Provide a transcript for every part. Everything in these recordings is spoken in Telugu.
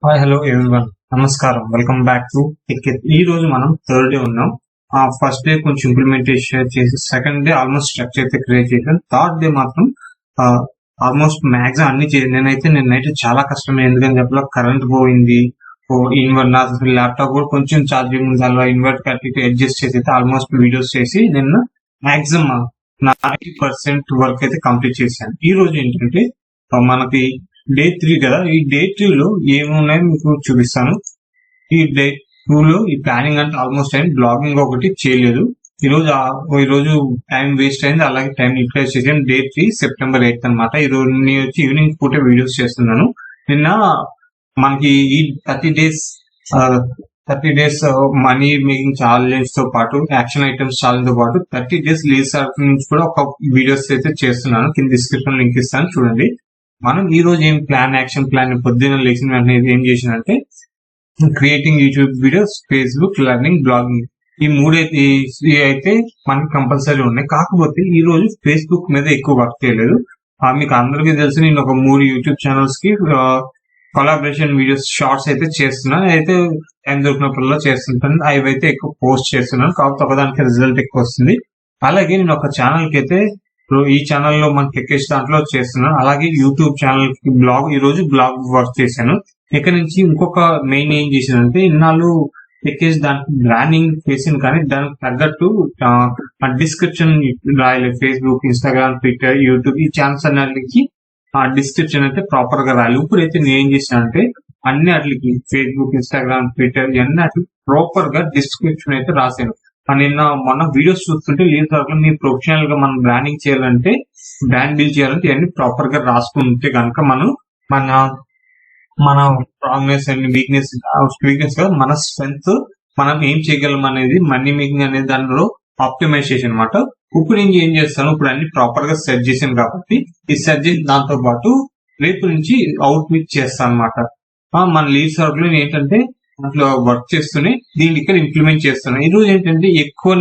హాయ్ హలో ఎవ్రీవన్, నమస్కారం. Welcome back to ticket. ఈ రోజు మనం థర్డ్ డే ఉన్నాం. ఫస్ట్ డే కొంచెం ఇంప్లిమెంటేషన్ చేసి, సెకండ్ డే ఆల్మోస్ట్ స్ట్రక్చర్ అయితే క్రియేట్ చేశాను. థర్డ్ డే మాత్రం ఆల్మోస్ట్ మ్యాక్సిమం అన్ని నిన్నైతే చాలా కష్టమే. ఎందుకని చెప్పలా, కరెంట్ పోయింది. నా ల్యాప్టాప్ కూడా కొంచెం ఛార్జింగ్ ఉంది, అలా ఇన్వర్ట్ కట్టి అడ్జస్ట్ చేసి అయితే ఆల్మోస్ట్ వీడియోస్ చేసి నిన్న మ్యాక్సిమం 90% వర్క్ అయితే కంప్లీట్ చేశాను. ఈ రోజు ఏంటంటే మనకి డే 3 కదా. ఈ డే 3 లో ఏమున్నాయో మీకు చూపిస్తాను. ఈ డే 2 లో ఈ ప్లానింగ్ అంటే ఆల్మోస్ట్ అయింది. బ్లాగింగ్ ఒకటి చేయలేదు. ఈ రోజు టైం వేస్ట్ అయింది, అలాగే టైం యూటిలైజ్ చేసాను. డే 3 సెప్టెంబర్ 8 అనమాట. ఈ రోజు వచ్చి ఈవినింగ్ పూట వీడియోస్ చేస్తున్నాను. నిన్న మనకి ఈ 30 డేస్ మనీ మేకింగ్ ఛాలెంజ్ తో పాటు యాక్షన్ ఐటమ్స్ ఛాలెంజ్ తో పాటు 30 డేస్ లీవ్ సర్కిల్ నుంచి కూడా ఒక వీడియోస్ అయితే చేస్తున్నాను. కింద డిస్క్రిప్షన్ లింక్ ఇస్తాను, చూడండి. మనం ఈ రోజు ఏం యాక్షన్ ప్లాన్ పొద్దున్న లేచిన వెంటనే ఏం చేసినంటే, creating YouTube videos, Facebook learning, blogging, ఈ మూడైతే అయితే మనకి కంపల్సరీ ఉన్నాయి. కాకపోతే ఈ రోజు ఫేస్బుక్ మీద ఎక్కువ వర్క్ చేయలేదు. మీకు అందరికీ తెలుసు, నేను ఒక 3 యూట్యూబ్ ఛానల్స్ కి కొలాబరేషన్ వీడియోస్ షార్ట్స్ అయితే చేస్తున్నాను. అయితే టైం దొరికినప్పుడల్లా చేస్తుంటాను. అవి అయితే ఎక్కువ పోస్ట్ చేస్తున్నాను, కాకపోతే ఒకదానికి రిజల్ట్ ఎక్కువ వస్తుంది. అలాగే నేను ఒక ఛానల్ కి అయితే ఈ ఛానల్లో మనకి ఎక్కేసి దాంట్లో చేస్తున్నాను. అలాగే యూట్యూబ్ ఛానల్ కి ఈ రోజు బ్లాగ్ వర్క్ చేశాను. ఇక్కడ నుంచి ఇంకొక మెయిన్ ఏం చేశానంటే, ఇన్నాళ్ళు ఎక్కేసి దానికి బ్రాండింగ్ చేసింది, కానీ దానికి తగ్గట్టు డిస్క్రిప్షన్ రాయలేదు. ఫేస్బుక్, ఇన్స్టాగ్రామ్, ట్విట్టర్, యూట్యూబ్ ఈ ఛానల్స్ అన్నిటికి డిస్క్రిప్షన్ అయితే ప్రాపర్ గా రాయాలి. ఇప్పుడు అయితే నేను ఏం చేశానంటే, అన్ని వాటికి ఫేస్బుక్, ఇన్స్టాగ్రామ్, ట్విట్టర్ ఇవన్నీ ప్రాపర్ గా డిస్క్రిప్షన్ అయితే రాశాను. మొన్న వీడియోస్ చూస్తుంటే లీవ్ సర్కిల్ మీ ప్రొఫెషనల్ గా మనం బ్రాండింగ్ చేయాలంటే, బ్రాండ్ బిల్డ్ చేయాలంటే ఇవన్నీ ప్రాపర్ గా రాసుకుంటే కనుక మనం మన ప్రామినెస్ అండ్ వీక్నెస్ గా మన స్ట్రెంగ్త్, మనం ఏం చేయగలం అనేది, మనీ మేకింగ్ అనేది దానిలో ఆప్టిమైజేషన్ అనమాట. ఇప్పుడు నేను ఏం చేస్తాను, ఇప్పుడు అన్ని ప్రాపర్ గా సెట్ చేశాను కాబట్టి ఈ సెట్ చేసిన దాంతో పాటు రేపు నుంచి అవుట్ రీచ్ చేస్తాను అనమాట. మన లీవ్ సర్కిల్ ఏంటంటే దాంట్లో వర్క్ చేస్తూనే దీన్ని ఇక్కడ ఇంప్లిమెంట్ చేస్తాను. ఈ రోజు ఏంటంటే ఎక్కువ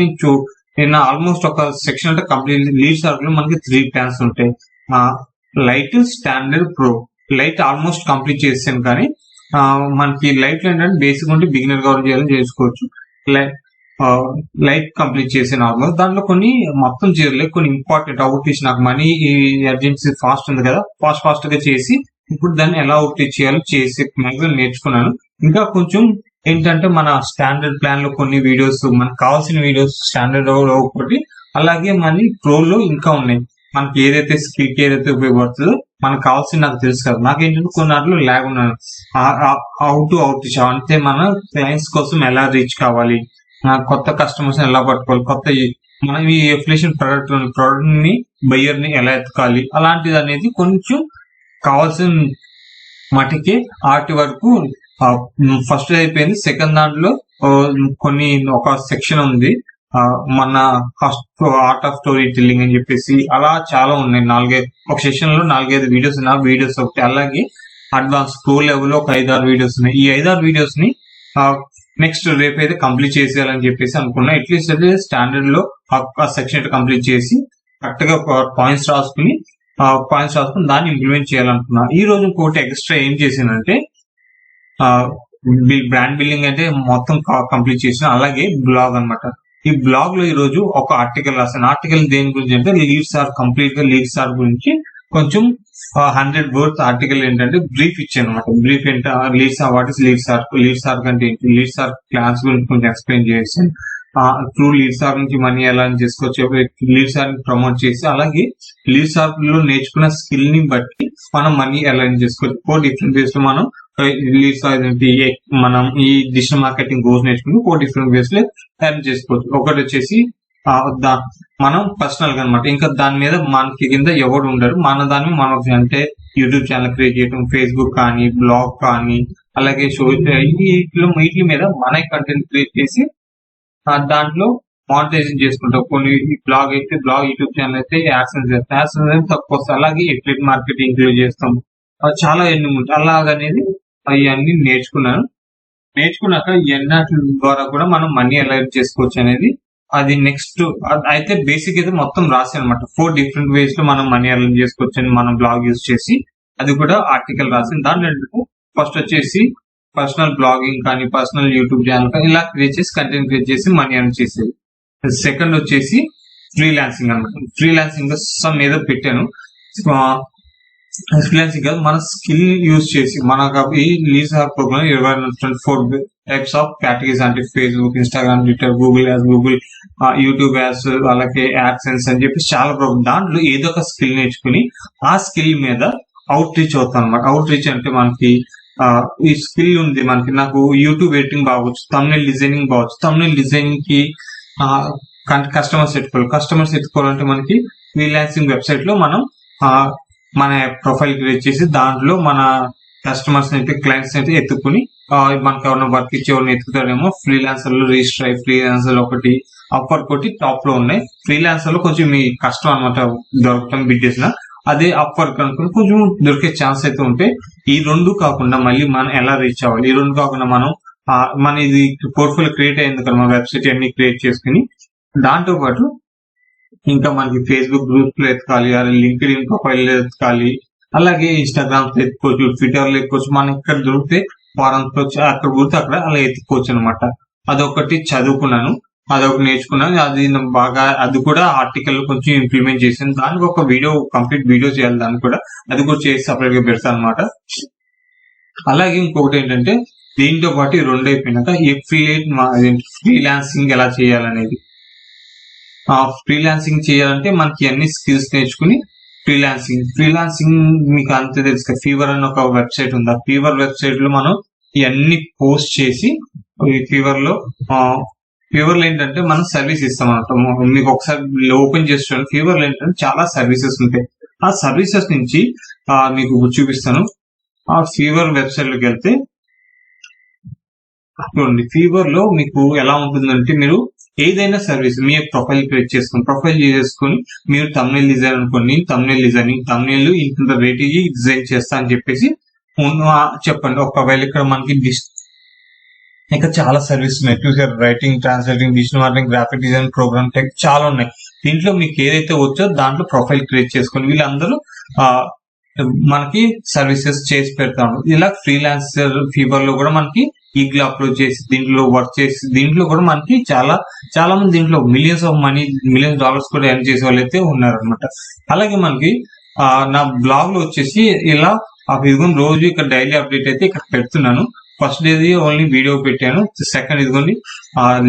నేను ఆల్మోస్ట్ ఒక సెక్షన్ అంటే కంప్లీట్ లీవ్ సర్కిల్ మనకి 3 ప్లాన్స్ ఉంటాయి. Light, standard, pro. Light almost complete చేస్తాను, కానీ మనకి లైట్ లో ఏంటంటే బేసిక్ ఉంటే బిగినర్ గా చేయాలని చేసుకోవచ్చు. లైట్ కంప్లీట్ చేసాను ఆల్మోస్ట్. దాంట్లో కొన్ని మొత్తం చేయలేదు, కొన్ని ఇంపార్టెంట్ అవుట్ రీచ్, నాకు మనీ ఎర్జెన్సీ ఫాస్ట్ ఉంది కదా, ఫాస్ట్ గా చేసి ఇప్పుడు దాన్ని ఎలా అవుట్ రీచ్ చేయాలో చేసి మ్యాక్సిమం నేర్చుకున్నాను. ఇంకా కొంచెం ఏంటంటే మన స్టాండర్డ్ ప్లాన్ లో కొన్ని వీడియోస్, మనకు కావాల్సిన వీడియోస్ స్టాండర్డ్ ఒకటి, అలాగే మళ్ళీ ప్రో లో ఇంకా ఉన్నాయి. మనకి ఏదైతే స్కిల్ ఏదైతే ఉపయోగపడుతుందో మనకు కావాల్సింది నాకు తెలుసు కదా. నాకేంటంటే కొన్ని వాటిలో ల్యాగ్ ఉన్నాను. అవుట్ రీచ్ అంటే మన క్లయింట్స్ కోసం ఎలా రీచ్ కావాలి, కొత్త కస్టమర్స్ ఎలా పట్టుకోవాలి, కొత్త మనం ఈ ఎఫిలియేషన్ ప్రోడక్ట్ ని బయ్యర్ ని ఎలా ఎత్తుకోవాలి, అలాంటిది అనేది కొంచెం కావాల్సిన మటుకి ఆర్ట్ వరకు ఫస్ట్ అయిపోయింది. సెకండ్ దాంట్లో కొన్ని ఒక సెక్షన్ ఉంది, మన ఆర్ట్ ఆఫ్ స్టోరీ టెల్లింగ్ అని చెప్పేసి, అలా చాలా ఉన్నాయి. ఒక సెషన్ లో 4-5 వీడియోస్ ఉన్నాయి. వీడియోస్ ఒకటి, అలాగే అడ్వాన్స్ ప్రో లెవెల్ ఒక 5-6 వీడియోస్ ఉన్నాయి. ఈ 5-6 వీడియోస్ ని నెక్స్ట్ రేపు అయితే కంప్లీట్ చేసేయాలని చెప్పేసి అనుకున్నా. అట్లీస్ట్ అయితే స్టాండర్డ్ లో ఆ సెక్షన్ కంప్లీట్ చేసి కరెక్ట్ గా పాయింట్స్ రాసుకుని దాన్ని ఇంప్లిమెంట్ చేయాలనుకున్నా. ఈ రోజు ఇంకోటి ఎక్స్ట్రా ఏం చేసానంటే, బ్రాండ్ బిల్డింగ్ అంటే మొత్తం కంప్లీట్ చేసిన, అలాగే బ్లాగ్ అనమాట. ఈ బ్లాగ్ లో ఈ రోజు ఒక ఆర్టికల్ రాశాను. ఆర్టికల్ దేని గురించి అంటే, కంప్లీట్ గా లీవ్స్ ఆర్ గురించి కొంచెం 100 words ఆర్టికల్ ఏంటంటే బ్రీఫ్ ఇచ్చాను అనమాట. బ్రీఫ్ ఏంటంటే వాట్ ఇస్ లీవ్స్ ఆర్ కంటే ఏంటి, లీవ్స్ ఆర్ క్లాన్స్ గురించి కొంచెం ఎక్స్ప్లెయిన్ చేసి, త్రూ లీవ్స్ ఆర్ నుంచి మనీ ఎలా చేసుకోవచ్చు, లీవ్స్ ఆర్ ప్రమోట్ చేసి, అలాగే లీవ్స్ ఆర్ లో నేర్చుకున్న స్కిల్ ని బట్టి మనం మనీ ఎలా చేసుకోవచ్చు. 4 డిఫరెంట్ వేస్ లో మనం లీవ్స్ ఆర్ మనం ఈ డిజిటల్ మార్కెటింగ్ కోర్స్ నేర్చుకుని 4 డిఫరెంట్ వేస్ లో ఎర్న్ చేసుకోవచ్చు. ఒకటి వచ్చేసి మనం పర్సనల్ గా అనమాట. ఇంకా దాని మీద మనకి కింద ఎవరు ఉండరు, మన దాన్ని మనం అంటే యూట్యూబ్ ఛానల్ క్రియేట్ చేయడం, ఫేస్బుక్ కానీ, బ్లాగ్ కానీ, అలాగే వీటి మీద మన కంటెంట్ క్రియేట్ చేసి దాంట్లో మానిటైజేషన్ చేసుకుంటాం. కొన్ని బ్లాగ్ అయితే యూట్యూబ్ ఛానల్ అయితే యాడ్సెన్స్ తక్కువ వస్తాయి. అలాగే ఎఫిలియేట్ మార్కెటింగ్ ఇంక్లూడ్ చేస్తాం. చాలా ఎన్ని ఉంటాయి అలాగనేది అవన్నీ నేర్చుకున్నాక ఎన్నటి ద్వారా కూడా మనం మనీ ఎలా చేసుకోవచ్చు అనేది అది నెక్స్ట్. అయితే బేసిక్ అయితే మొత్తం రాసి అనమాట. 4 డిఫరెంట్ వేస్ లో మనం మనీ ఎర్న్ చేసుకోవచ్చు అని మనం బ్లాగ్ యూజ్ చేసి, అది కూడా ఆర్టికల్ రాసింది. దాంట్లో ఫస్ట్ వచ్చేసి పర్సనల్ బ్లాగింగ్ కానీ పర్సనల్ యూట్యూబ్ ఛానల్ కానీ ఇలా క్రియేట్ చేసి కంటెంట్ క్రియేట్ చేసి మనీ ఎర్న్ చేసేది. సెకండ్ వచ్చేసి ఫ్రీలాన్సింగ్ అనమాట. ఫ్రీలాన్సింగ్ సమ్ ఏదో పెట్టాను. ఫ్రీలాన్సింగ్ కాదు, మన స్కిల్ యూజ్ చేసి మనకు ఈ లీజ్ ప్రోగ్రామ్ 24 టైప్స్ ఆఫ్ కేటగిరీస్ అంటే Facebook, Instagram, Twitter, Google ads, Google YouTube ads, అలాగే యాడ్సెన్స్ అని చెప్పి చాలా ప్రోగ్రామ్. దాంట్లో ఏదో ఒక స్కిల్ నేర్చుకుని ఆ స్కిల్ మీద అవుట్ రీచ్ అవుతాం అనమాట. అవుట్ రీచ్ అంటే మనకి ఈ స్కిల్ ఉంది, మనకి నాకు యూట్యూబ్ ఎడిటింగ్ బాగొచ్చు, తమ్నెయిల్ డిజైనింగ్ బాగొచ్చు. తమ్నెయిల్ డిజైనింగ్ కి కస్టమర్స్ ఎత్తుకోవాలంటే మనకి ఫ్రీలాన్సింగ్ వెబ్సైట్ లో మనం మన ప్రొఫైల్ క్రియేట్ చేసి దాంట్లో మన కస్టమర్స్ అయితే క్లయింట్స్ అయితే ఎత్తుకుని మనకి ఎవరైనా వర్క్ ఇచ్చేవాడిని ఎత్తుకుతాడేమో. ఫ్రీలాన్సర్ లో రిజిస్టర్ అయ్యి ఫ్రీలాన్సర్ ఒకటి అప్వర్క్ ఒకటి టాప్ లో ఉన్నాయి. ఫ్రీలాన్సర్ లో కొంచెం మీ కష్టం అనమాట దొరకటం బిడ్ చేసిన. అదే అప్వర్క్ అనుకుని కొంచెం దొరికే ఛాన్స్ అయితే ఉంటే. ఈ రెండు కాకుండా మళ్ళీ మనం ఎలా రీచ్ అవ్వాలి, ఈ రెండు కాకుండా మనం మన ఇది పోర్ట్ఫోలియో క్రియేట్ అయింది కదా, మన వెబ్సైట్ అన్ని క్రియేట్ చేసుకుని దాంతో పాటు ఇంకా మనకి ఫేస్బుక్ గ్రూప్ లో ఎత్తుకోవాలి, లింక్డ్ ఇన్ ప్రొఫైల్ ఎత్తుకోవాలి, అలాగే ఇన్స్టాగ్రామ్ ఎత్తుకోవచ్చు, ట్విట్టర్ లో ఎత్తుకోవచ్చు. మనం ఎక్కడ దొరికితే ఫారెన్ అక్కడ గుర్తు అక్కడ అలా ఎత్తుకోవచ్చు అనమాట. అదొకటి చదువుకున్నాను, అదొకటి నేర్చుకున్నాను. అది బాగా అది కూడా ఆర్టికల్ కొంచెం ఇంప్లిమెంట్ చేశాను. దానికి ఒక వీడియో కంప్లీట్ వీడియో చేయాలి, దానికి కూడా అది కూడా చేసి సపరేట్ గా పెడతాను అనమాట. అలాగే ఇంకొకటి ఏంటంటే దీంతో పాటు ఈ రెండు అయిపోయినాక ఫ్రీలాన్సింగ్ ఎలా చేయాలనేది. ఫ్రీలాన్సింగ్ చేయాలంటే మనకి అన్ని స్కిల్స్ నేర్చుకుని ఫ్రీలాన్సింగ్ మీకు అంతే తెలుసు. ఫీవర్ అని ఒక వెబ్సైట్ ఉంది. ఆ ఫీవర్ వెబ్సైట్ లో మనం ఇవన్నీ పోస్ట్ చేసి ఈ ఫీవర్ లో ఏంటంటే మనం సర్వీస్ ఇస్తాం అనమాట. మీకు ఒకసారి ఓపెన్ చేసి చూడండి. ఫీవర్ లో ఏంటంటే చాలా సర్వీసెస్ ఉంటాయి. ఆ సర్వీసెస్ నుంచి మీకు చూపిస్తాను. ఆ ఫీవర్ వెబ్సైట్ లోకి వెళ్తే చూడండి, ఫీవర్ లో మీకు ఎలా ఉంటుందంటే మీరు ఏదైనా సర్వీస్ మీ ప్రొఫైల్ క్రియేట్ చేసుకుని మీరు తమ్నెయిల్ డిజైన్ అనుకోండి, తమ్నెయిల్ ఇంత రేట్ డిజైన్ చేస్తా అని చెప్పేసి చెప్పండి. ఒకవేళ ఇక్కడ మనకి ఇంకా చాలా సర్వీస్ ఉన్నాయి. Tutor writing, translating, digital marketing, graphic design, program tech చాలా ఉన్నాయి. దీంట్లో మీకు ఏదైతే వచ్చో దాంట్లో ప్రొఫైల్ క్రియేట్ చేసుకొని వీళ్ళందరూ మనకి సర్వీసెస్ చేసి పెడతాము. ఇలా ఫ్రీలాన్సర్ ఫీవర్ లో కూడా మనకి ఈగ్లో అప్లోడ్ చేసి దీంట్లో వర్క్ చేసి దీంట్లో కూడా మనకి చాలా మంది దీంట్లో మిలియన్స్ డాలర్స్ కూడా ఎర్న్ చేసే వాళ్ళు అయితే ఉన్నారనమాట. అలాగే మనకి నా బ్లాగ్ లో వచ్చేసి ఇలా ఇదిగోండి రోజు ఇక్కడ డైలీ అప్డేట్ అయితే ఇక్కడ పెడుతున్నాను. ఫస్ట్ డేది ఓన్లీ వీడియో పెట్టాను. సెకండ్ ఇదిగోండి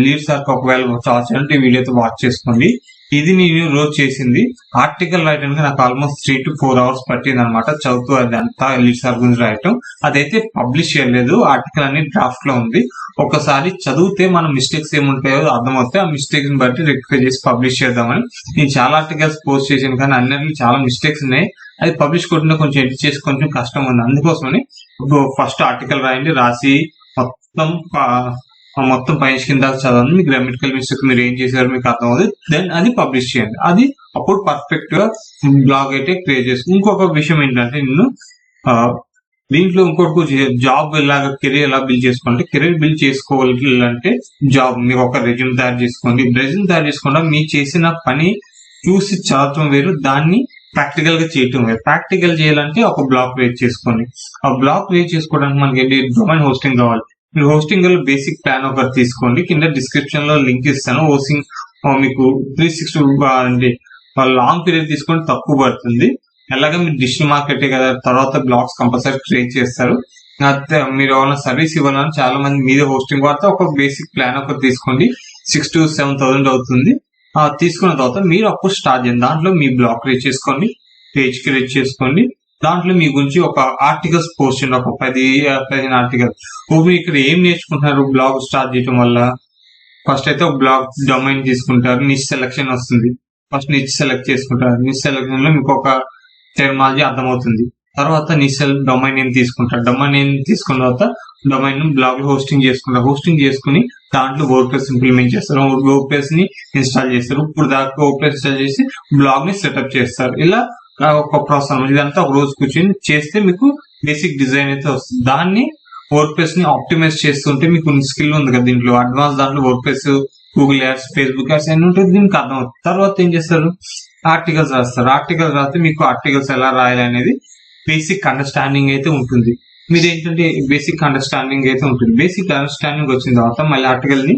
లీడ్స్ ఒకవేళ చార్జ్ అంటే వీడియో అయితే వాచ్ చేసుకోండి. ఇది నేను రోజు చేసింది. ఆర్టికల్ రాయడానికి నాకు ఆల్మోస్ట్ 3 to 4 hours పట్టింది అనమాట. చదువుతూ అదంతా లీడ్స్ గురించి రాయటం. అదైతే పబ్లిష్ చేయలేదు, ఆర్టికల్ అనేది డ్రాఫ్ట్ లో ఉంది. ఒకసారి చదివితే మన మిస్టేక్స్ ఏముంటాయో అర్థమవుతాయి. ఆ మిస్టేక్స్ ని బట్టి రెక్టిఫై చేసి పబ్లిష్ చేద్దామని నేను చాలా ఆర్టికల్స్ పోస్ట్ చేశాను, కానీ అన్నిటిలో చాలా మిస్టేక్స్ ఉన్నాయి. అది పబ్లిష్ కొట్టిన కొంచెం ఎడిట్ చేసి కొంచెం కష్టం ఉంది. అందుకోసమని ఫస్ట్ ఆర్టికల్ రాయండి, రాసి మొత్తం పైన కింద చదవండి. మీకు గ్రామటికల్ మిస్టేక్ మీరు ఏం చేశారో మీకు అర్థం అవుతుంది. దెన్ అది పబ్లిష్ చేయండి. అది అప్పుడు పర్ఫెక్ట్ గా బ్లాగ్ అయితే క్రియేట్ చేసి. ఇంకొక విషయం ఏంటంటే నేను దీంట్లో ఇంకొకటి జాబ్ ఎలాగ కెరీర్ ఎలా బిల్డ్ చేసుకోవాలంటే, కెరీర్ బిల్డ్ చేసుకోవాలంటే జాబ్ మీకు ఒక రెజ్యూమ్ తయారు చేసుకోండి. రెజ్యూమ్ తయారు చేసుకోవడం మీ చేసిన పని చూసి చదవటం వేరు, దాన్ని ప్రాక్టికల్ గా చేయటం వేరు. ప్రాక్టికల్ చేయాలంటే ఒక బ్లాగ్ క్రియేట్ చేసుకోండి. ఆ బ్లాగ్ క్రియేట్ చేసుకోవడానికి మనకి డొమైన్ హోస్టింగ్ కావాలి. మీరు హోస్టింగ్ లో బేసిక్ ప్లాన్ ఒకటి తీసుకోండి. కింద డిస్క్రిప్షన్ లో లింక్ ఇస్తాను. హోస్టింగ్ మీకు 360 అంటే లాంగ్ పీరియడ్ తీసుకొని తక్కువ పడుతుంది. అలాగే మీరు డిజిటల్ మార్కెటే కదా, తర్వాత బ్లాగ్స్ కంపల్సరీ క్రియేట్ చేస్తారు. మీరు ఏమైనా సర్వీస్ ఇవ్వాలని చాలా మంది మీదే హోస్టింగ్ వాడితే ఒక బేసిక్ ప్లాన్ ఒకటి తీసుకోండి. 6,000 to 7,000 అవుతుంది. తీసుకున్న తర్వాత మీరు అప్పుడు స్టార్ట్ చేయండి. దాంట్లో మీ బ్లాగ్ క్రియేట్ చేసుకోండి, పేజ్ క్రియేట్ చేసుకోండి. దాంట్లో మీ గురించి ఒక ఆర్టికల్స్ పోస్ట్ చేయండి, ఒక 10-15 ఆర్టికల్స్. మీరు ఇక్కడ ఏం నేర్చుకుంటున్నారు బ్లాగ్ స్టార్ట్ చేయడం వల్ల? ఫస్ట్ అయితే ఒక బ్లాగ్ డొమైన్ తీసుకుంటారు, నిచ్ సెలెక్షన్ వస్తుంది. ఫస్ట్ నిచ్ సెలెక్ట్ చేసుకుంటారు. నిచ్ సెలెక్షన్ లో మీకు ఒక టెర్మాలజీ అర్థమవుతుంది. తర్వాత నిచ్ డొమైన్ నేమ్ తీసుకుంటారు. డొమైన్ నేమ్ తీసుకున్న తర్వాత డొమైన్ బ్లాగ్ లో హోస్టింగ్ చేసుకుంటారు. హోస్టింగ్ చేసుకుని దాంట్లో వర్డ్ప్రెస్ ఇంప్లిమెంట్ చేస్తారు. వర్డ్ప్రెస్ ని ఇన్స్టాల్ చేస్తారు. ఇప్పుడు దాకా వర్డ్ప్రెస్ ఇన్స్టాల్ చేసి బ్లాగ్ ని సెటప్ చేస్తారు. ఇలా ఒక ప్రాసెస్. ఇదంతా ఒక రోజు కూర్చొని చేస్తే మీకు బేసిక్ డిజైన్ అయితే వస్తుంది. దాన్ని వర్డ్ప్రెస్ ని ఆప్టిమైజ్ చేస్తుంటే మీకు స్కిల్ ఉంది కదా దీంట్లో, అడ్వాన్స్ దాంట్లో WordPress, Google ads, Facebook ads అన్ని ఉంటుంది. దీనికి అర్థం అవుతుంది. తర్వాత ఏం చేస్తారు, ఆర్టికల్స్ రాస్తారు. ఆర్టికల్స్ రాస్తే మీకు ఆర్టికల్స్ ఎలా రాయాలి అనేది బేసిక్ అండర్స్టాండింగ్ అయితే ఉంటుంది. మీరు ఏంటంటే బేసిక్ అండర్స్టాండింగ్ అయితే ఉంటుంది. బేసిక్ అండర్స్టాండింగ్ వచ్చిన తర్వాత మళ్ళీ ఆర్టికల్ ని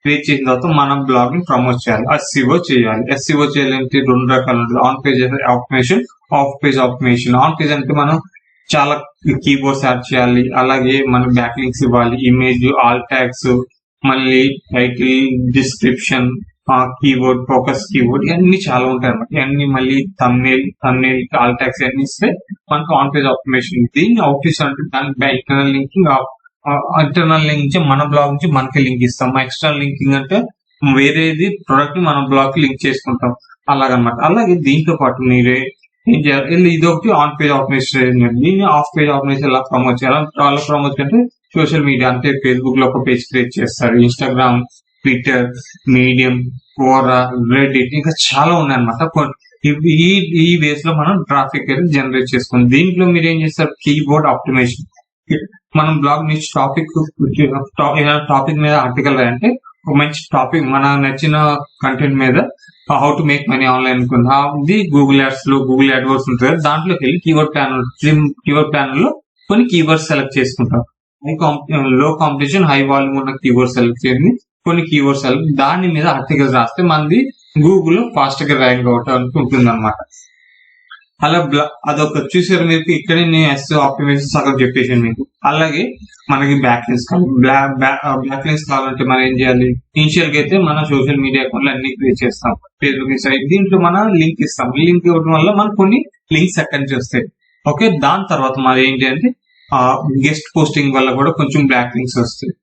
క్రియేట్ చేసిన తర్వాత మన బ్లాగ్ ని ప్రమోట్ చేయాలి. ఎస్సీఓ చేయాలి. ఎస్సీఓ చేయాలంటే 2 రకాలు ఉంటుంది. On page ఆప్టిమేషన్, of page ఆప్టిమేషన్. On page అంటే మనం చాలా కీబోర్డ్స్ యాడ్ చేయాలి, అలాగే మనం బ్యాక్ లింక్స్ ఇవ్వాలి, ఇమేజ్, ఆల్ ట్యాగ్స్, మళ్ళీ title, description, keyboard, focus keyboard, ఇవన్నీ చాలా ఉంటాయి అన్నమాట. ఇవన్నీ మళ్ళీ థంబ్నెయిల్, ఆల్ ట్యాగ్స్ ఇవన్నీ ఇస్తే మనకు ఆన్ పేజ్ ఆప్టిమేషన్. దీన్ని ఆప్టిమేషన్ అంటే దానికి ఇంటర్నల్ లింకింగ్, ఇంటర్నల్ లింక్ నుంచి మన బ్లాగ్ నుంచి మనకి లింక్ ఇస్తాం. ఎక్స్టర్నల్ లింకింగ్ అంటే వేరేది ప్రొడక్ట్ ని మన బ్లాగ్ కి లింక్ చేసుకుంటాం అలాగనమాట. అలాగే దీంతో పాటు మీరే ఏం చేయాలి, ఇది ఒకటి ఆన్ పేజ్ ఆప్టిమైజేషన్. దీన్ని ఆఫ్ పేజ్ ఆప్టిమైజేషన్ ఎలా ప్రమోట్ చేయాలి, అలా ప్రమోట్ అంటే సోషల్ మీడియా అంటే ఫేస్బుక్ లో ఒక పేజ్ క్రియేట్ చేస్తారు, ఇన్స్టాగ్రామ్, ట్విట్టర్, మీడియం, కోరా, రెడిట్, ఇంకా చాలా ఉన్నాయన్నమాట. ఈ వేస్ లో మనం ట్రాఫిక్ అయితే జనరేట్ చేసుకుంటాం. దీంట్లో మీరు ఏం చేస్తారు, కీబోర్డ్ ఆప్టిమైజేషన్. మనం బ్లాగ్ నుంచి టాపిక్ మీద ఆర్టికల్ రాయంటే ఒక మంచి టాపిక్ మన నచ్చిన కంటెంట్ మీద how to make money online అనుకుంది. ఇది గూగుల్ యాడ్స్ లో, గూగుల్ యాడ్వర్డ్స్ ఉంటుంది, దాంట్లోకి వెళ్ళి కీవర్డ్ ప్యానల్ లో కొన్ని కీవర్డ్స్ సెలెక్ట్ చేసుకుంటాం. లో కాంపిటీషన్, హై వాల్యూమ్ ఉన్న కీవర్డ్ సెలెక్ట్ చేయండి, కొన్ని కీవర్డ్స్ సెలెక్ట్, దాని మీద ఆర్టికల్స్ రాస్తే మనది గూగుల్ లో ఫాస్ట్ గా ర్యాంక్ అవటానికి ఉంటుంది అనమాట. అలా అదొక చూసారు మీరు. ఇక్కడ నేను ఎస్సీఓ ఆప్టిమైజేషన్ సగం చెప్పేసాను మీకు. అలాగే మనకి బ్యాక్ లింక్స్ కావాలి. బ్యాక్ లింక్స్ కావాలంటే మనం ఏం చేయాలి, ఇనిషియల్ గా అయితే మన సోషల్ మీడియా అకౌంట్లు అన్ని క్రియేట్ చేస్తాం. ఫేస్బుక్, ఇన్స్టాగ్రామ్, దీంట్లో మనం లింక్ ఇస్తాం. లింక్ ఇవ్వడం వల్ల మనకు కొన్ని లింక్స్ అక్కడి నుంచి వస్తాయి. ఓకే, దాని తర్వాత మరి ఏంటి అంటే గెస్ట్ పోస్టింగ్ వల్ల కూడా కొంచెం బ్యాక్ లింక్స్ వస్తాయి.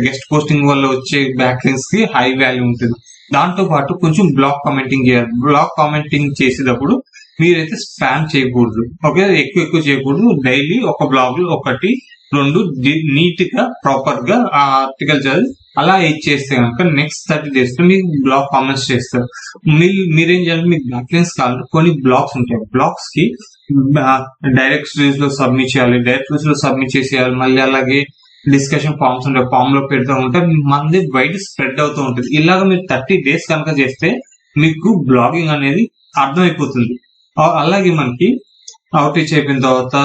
గెస్ట్ పోస్టింగ్ వల్ల వచ్చే బ్యాక్ లింక్స్ కి హై వాల్యూ ఉంటుంది. దాంతో పాటు కొంచెం బ్లాగ్ కామెంటింగ్ చేయాలి. బ్లాగ్ కామెంటింగ్ చేసేటప్పుడు మీరైతే స్పామ్ చేయకూడదు. ఓకే, ఎక్కువ చేయకూడదు. డైలీ ఒక బ్లాగ్ లో 1-2 నీట్ గా ప్రాపర్ గా ఆ ఆర్టికల్ చదివి అలా చేస్తే కనుక నెక్స్ట్ 30 days లో మీకు బ్లాగ్ కామెంట్స్ చేస్తారు. మీరేం చేయాలి, మీకు బ్యాక్ లింక్స్ కావాలి. కొన్ని బ్లాగ్స్ ఉంటాయి, బ్లాగ్స్ కి డైరెక్ట్ రీల్స్ లో సబ్మిట్ చేయాలి. చేసేయాలి. మళ్ళీ అలాగే డిస్కషన్ ఫామ్స్ ఉంటాయి, ఫామ్ లో పెడతా ఉంటే మంది బయట స్ప్రెడ్ అవుతూ ఉంటుంది. ఇలాగ మీరు 30 days కనుక చేస్తే మీకు బ్లాగింగ్ అనేది అర్థమైపోతుంది. అలాగే మనకి అవుట్ రీచ్ అయిపోయిన తర్వాత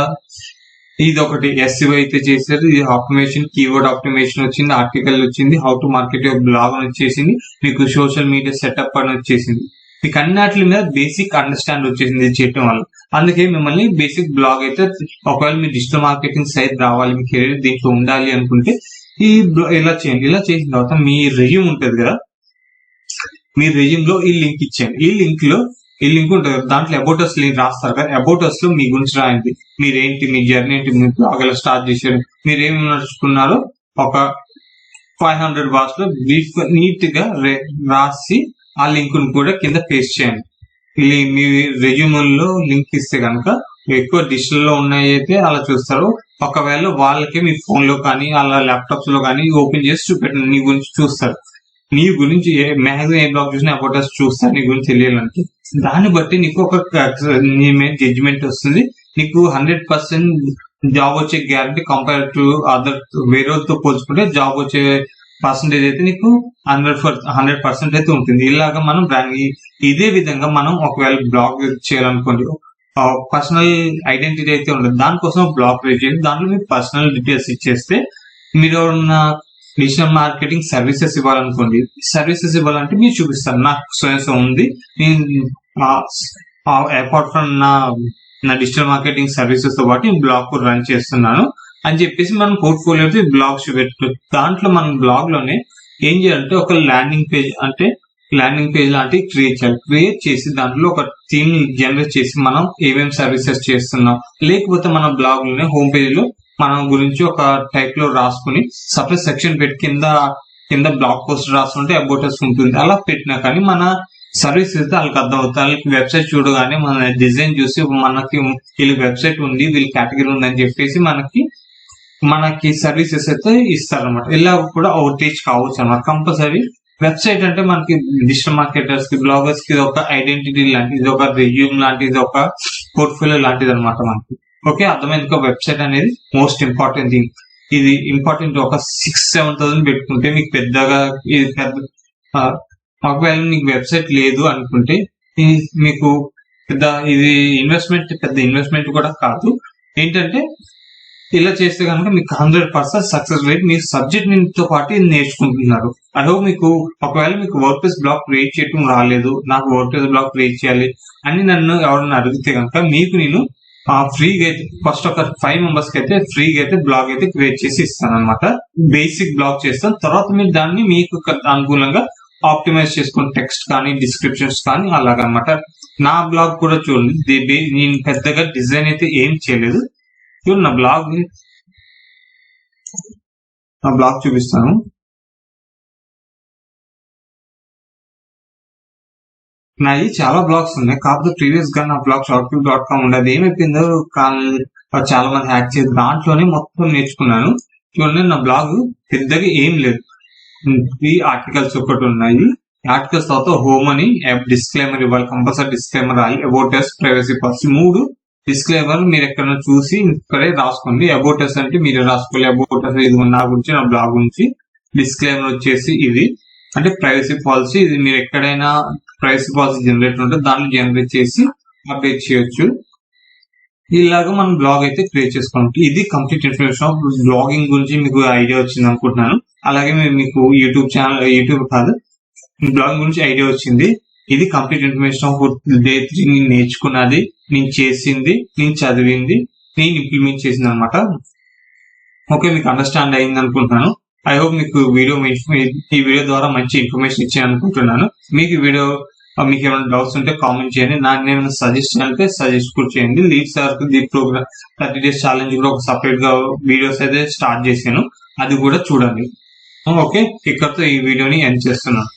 ఇది ఒకటి ఎస్సీఓ అయితే చేశారు, ఇది ఆప్టిమైజేషన్, కీవర్డ్ ఆప్టిమైజేషన్ వచ్చింది, ఆర్టికల్ వచ్చింది, how to market your blog అని వచ్చేసింది, మీకు సోషల్ మీడియా సెటప్ అని వచ్చేసింది. మీకు అన్నిటి మీద బేసిక్ అండర్స్టాండ్ వచ్చేసింది ఇది చేయటం వల్ల. అందుకే మిమ్మల్ని బేసిక్ బ్లాగ్ అయితే, ఒకవేళ మీ డిజిటల్ మార్కెటింగ్ సైట్ రావాలి, మీ కెరీర్ దీంట్లో ఉండాలి అనుకుంటే ఇలా చేయండి. ఇలా చేసిన తర్వాత మీ రెజ్యూమ్ ఉంటుంది కదా, మీ రెజ్యూమ్ లో ఈ లింక్ ఇచ్చేయండి. ఈ లింక్ ఉంటుంది, దాంట్లో అబౌట్ అస్ లింక్ రాస్తారు కదా, అబౌట్ అస్ లో మీ గురించి రాయండి. మీరేంటి, మీ జర్నీ ఏంటి, మీ బ్లాగ్ ఎలా స్టార్ట్ చేశారు, మీరు ఏమి నడుచుకున్నారో ఒక 500 words లో నీట్ గా రాసి ఆ లింక్ ను కూడా కింద పేస్ట్ చేయండి. మీ రెజ్యూమ్లో లింక్ ఇస్తే కనుక ఎక్కువ డిజిటల్ లో ఉన్నాయి అయితే అలా చూస్తారు. ఒకవేళ వాళ్ళకి మీ ఫోన్ లో కానీ అలా ల్యాప్టాప్స్ లో కానీ ఓపెన్ చేసి చూపెట్టండి, నీ గురించి చూస్తారు. నీ గురించి మ్యాక్సిమం ఏ బ్లాగ్ చూసినా అబౌట్ అస్ చూస్తారు, నీ గురించి తెలియాలంటే. దాన్ని బట్టి నీకు ఒక జడ్జిమెంట్ వస్తుంది. నీకు 100% జాబ్ వచ్చే గ్యారంటీ కంపేర్ టు అదర్ వేరేతో పోల్చుకుంటే జాబ్ వచ్చే పర్సంటేజ్ అయితే నీకు 100% అయితే ఉంటుంది. ఇలాగా మనం ఇదే విధంగా మనం ఒకవేళ బ్లాగ్ చేయాలనుకోండి, పర్సనల్ ఐడెంటిటీ అయితే ఉండదు, దానికోసం బ్లాగ్ క్రియేట్ చేయండి. దాంట్లో మీరు పర్సనల్ డీటెయిల్స్ ఇచ్చేస్తే మీరు డిజిటల్ మార్కెటింగ్ సర్వీసెస్ ఇవ్వాలనుకోండి, సర్వీసెస్ ఇవ్వాలంటే మీరు చూపిస్తారు, నాకు సో ఉంది, నేను అపార్ట్ ఫ్రమ్ నా డిజిటల్ మార్కెటింగ్ సర్వీసెస్ తో పాటు నేను బ్లాగ్ రన్ చేస్తున్నాను అని చెప్పేసి మనం పోర్ట్ఫోలియో బ్లాగ్స్ చూపెట్టు. దాంట్లో మన బ్లాగ్ లోనే ఏం చేయాలంటే ఒక ల్యాండింగ్ పేజ్ లాంటివి క్రియేట్ చేసి దాంట్లో ఒక థీమ్ జనరేట్ చేసి మనం ఏమేమి సర్వీసెస్ చేస్తున్నాం, లేకపోతే మన బ్లాగ్ లోనే హోమ్ పేజ్ లో మన గురించి ఒక టైప్ లో రాసుకుని సపరేట్ సెక్షన్ పెట్టి కింద బ్లాగ్ పోస్ట్ రాసుకుంటే అబౌట్ అస్ ఉంటుంది. అలా పెట్టినా కానీ మన సర్వీస్ అయితే వాళ్ళకి అర్థం అవుతుంది. వాళ్ళకి వెబ్సైట్ చూడగానే మన డిజైన్ చూసి మనకి వీళ్ళ వెబ్సైట్ ఉంది, వీళ్ళ కేటగిరీ ఉంది అని చెప్పేసి మనకి సర్వీసెస్ అయితే ఇస్తారనమాట. ఇలా కూడా అవుట్ రీచ్ కావచ్చు అన్నమాట. కంపల్సరీ వెబ్సైట్ అంటే మనకి డిజిటల్ మార్కెటర్స్ కి, బ్లాగర్స్ కి ఒక ఐడెంటిటీ లాంటిది, ఒక రెజ్యూమ్ లాంటిది, ఒక పోర్ట్ఫోలియో లాంటిది అనమాట మనకి. ఓకే, అర్థమైంది. వెబ్సైట్ అనేది మోస్ట్ ఇంపార్టెంట్ థింగ్. ఇది ఇంపార్టెంట్. ఒక 6,000-7,000 పెట్టుకుంటే మీకు పెద్దగా ఒకవేళ మీకు వెబ్సైట్ లేదు అనుకుంటే మీకు పెద్ద ఇన్వెస్ట్మెంట్ కూడా కాదు. ఏంటంటే ఇలా చేస్తే కనుక మీకు 100% సక్సెస్ రేట్ మీ సబ్జెక్ట్ తో పాటు ఇది నేర్చుకుంటున్నారు. ఐ హోప్ మీకు ఒకవేళ మీకు వర్డ్‌ప్రెస్ బ్లాగ్ క్రియేట్ చేయడం రాలేదు, నాకు వర్డ్‌ప్రెస్ బ్లాగ్ క్రియేట్ చేయాలి అని నన్ను ఎవరైనా అడిగితే కనుక మీకు నేను ఫ్రీగా అయితే ఫస్ట్ ఒక 5 మెంబర్స్ కి అయితే ఫ్రీగా అయితే బ్లాగ్ అయితే క్రియేట్ చేసి ఇస్తాను అనమాట. బేసిక్ బ్లాగ్ చేస్తాను, తర్వాత మీరు దాన్ని మీకు అనుకూలంగా ఆప్టిమైజ్ చేసుకుని టెక్స్ట్ కానీ డిస్క్రిప్షన్స్ కానీ అలాగనమాట. నా బ్లాగ్ కూడా చూడండి, నేను పెద్దగా డిజైన్ అయితే ఏం చేయలేదు. చూడండి నా బ్లాగ్ చూపిస్తాను. నాది చాలా బ్లాగ్స్ ఉన్నాయి, కాకపోతే ప్రీవియస్ గా నా బ్లాగ్ shortclip.com ఉండదు. ఏమైపోయిందో చాలా మంది హ్యాక్ చేసి దాంట్లోనే మొత్తం నేర్చుకున్నాను. చూడండి నా బ్లాగ్ పెద్దగా ఏం లేదు, 3 ఆర్టికల్స్ ఒకటి ఉన్నాయి. ఆర్టికల్స్ తర్వాత హోమ్ అని డిస్క్లైమర్ ఇవ్వాలి, కంపల్సరీ డిస్క్లైమర్ రాయాలి. About us, privacy policy, 3 disclaimer మీరు ఎక్కడైనా చూసి ఇక్కడే రాసుకోండి. అబౌట్ అస్ అంటే మీరే రాసుకోవాలి. అబౌట్ అస్ ఇది నా గురించి, నా బ్లాగ్ గురించి. డిస్క్లైమర్ వచ్చేసి ఇది అంటే ప్రైవసీ పాలసీ, ఇది మీరు ఎక్కడైనా ప్రైవసీ పాలసీ జనరేట్ ఉంటే దాంట్లో జనరేట్ చేసి అప్డేట్ చేయొచ్చు. ఇలాగా మనం బ్లాగ్ అయితే క్రియేట్ చేసుకోవాలి. ఇది కంప్లీట్ ఇన్ఫర్మేషన్ ఆఫ్ బ్లాగింగ్ గురించి మీకు ఐడియా వచ్చింది అనుకుంటున్నాను. అలాగే మీకు యూట్యూబ్ కాదు, బ్లాగింగ్ గురించి ఐడియా వచ్చింది. ఇది కంప్లీట్ ఇన్ఫర్మేషన్ ఆఫ్ డే 3 నేను నేర్చుకున్నది, నేను చేసింది, నేను చదివింది, నేను ఇంప్లిమెంట్ చేసింది అనమాట. ఓకే, మీకు అండర్స్టాండ్ అయింది అనుకుంటున్నాను. ఐ హోప్ మీకు ఈ వీడియో ద్వారా మంచి ఇన్ఫర్మేషన్ ఇచ్చాను అనుకుంటున్నాను. మీకు ఏమైనా డౌట్స్ ఉంటే కామెంట్ చేయండి. నాకు ఏమైనా సజెస్ట్ చేయాలంటే సజెస్ట్ కూడా చేయండి. Lead sir the program 30 days challenge కూడా ఒక సపరేట్ గా వీడియోస్ అయితే స్టార్ట్ చేశాను, అది కూడా చూడండి. ఓకే, ఇక్కడతో ఈ వీడియోని ఎండ్ చేస్తున్నాను.